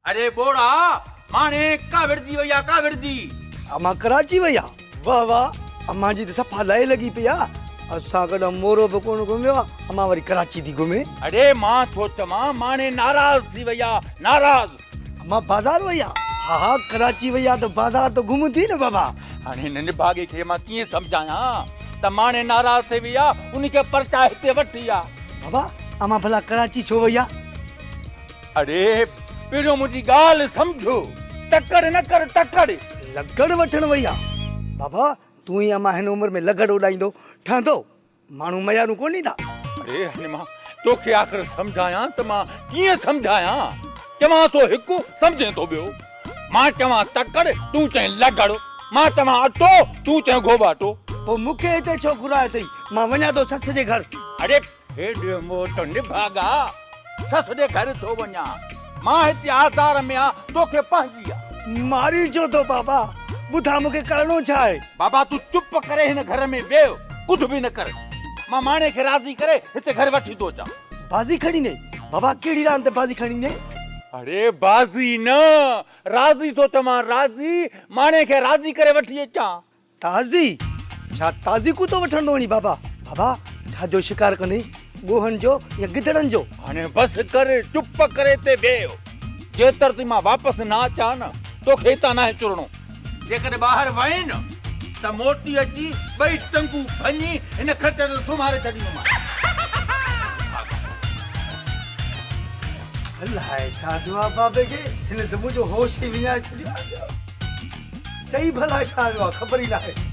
अरे बोड़ा माने का विरदी भैया का विरदी अमा कराची भैया वाह वाह अम्मा जी तो सफ़ा लाए लगी पिया असां कॾहिं मोरो बि कोन घुमियो आहे अम्मा वरी कराची थी घुमे अरे मां थो चवां माने नाराज़ थी भैया नाराज़ अम्मा बाज़ार भैया हा हा कराची भैया तो बाज़ार तो घुम थी न बाबा हाणे नंढे भागे खे मां कीअं सम्झायां त माने नाराज़ थी भैया उनखे परचा हिते वठी आ बाबा अम्मा भला कराची छो भैया अरे पहिरियों मुंहिंजी ॻाल्हि सम्झो तकड़ न कर तकड़ लॻड़ वठण भैया बाबा तू ही अम्मा हिन उम्र में लॻड़ उॾाईंदो ठहंदो माण्हू मयारू कोन्हे था अरे हाणे मां तोखे आख़िर सम्झायां त मां कीअं सम्झायां चवां थो हिकु सम्झे थो ॿियो मां चवां तकड़ तूं चईं लॻड़ मां चवां अटो तूं चईं गोबाटो पोइ मूंखे हिते छो घुरायो अथई मां वञा थो सस जे घर अरे हेॾे मोट निभागा सस जे घर थो वञा मां हिते आज़ार में आ तोखे पंहिंजी आ मारी छो थो बाबा ॿुधा मूंखे करिणो छा आहे बाबा तूं चुप करे हिन घर में वेह कुझु बि न कर मां माने खे राज़ी करे हिते घर वठी थो अचां बाज़ी खणी ने बाबा कहिड़ी रांदि ते बाज़ी खणी ने अरे बाज़ी न राज़ी थो चवां राज़ी माने खे राज़ी करे वठी अचां ताज़ी छा ताज़ी कुतो वठंदो वञी बाबा बाबा छा जो शिकार कंदे ॻोहनि जो या गिदड़नि जो हाणे बसि कर चुप करे ते वेह जेतर तूं मां वापसि न अचां न तोखे हितां न चुरणो जेकॾहिं ॿाहिरि वहीं न त मोटी अची ॿई टंगू भञी हिन खट ते सुम्हारे छॾींदोमांइ अलाए छा थियो आहे बाबे खे हिन त मुंहिंजो होश ई विञाए छॾियो आहे चई भला छा वियो आहे ख़बर ई न आहे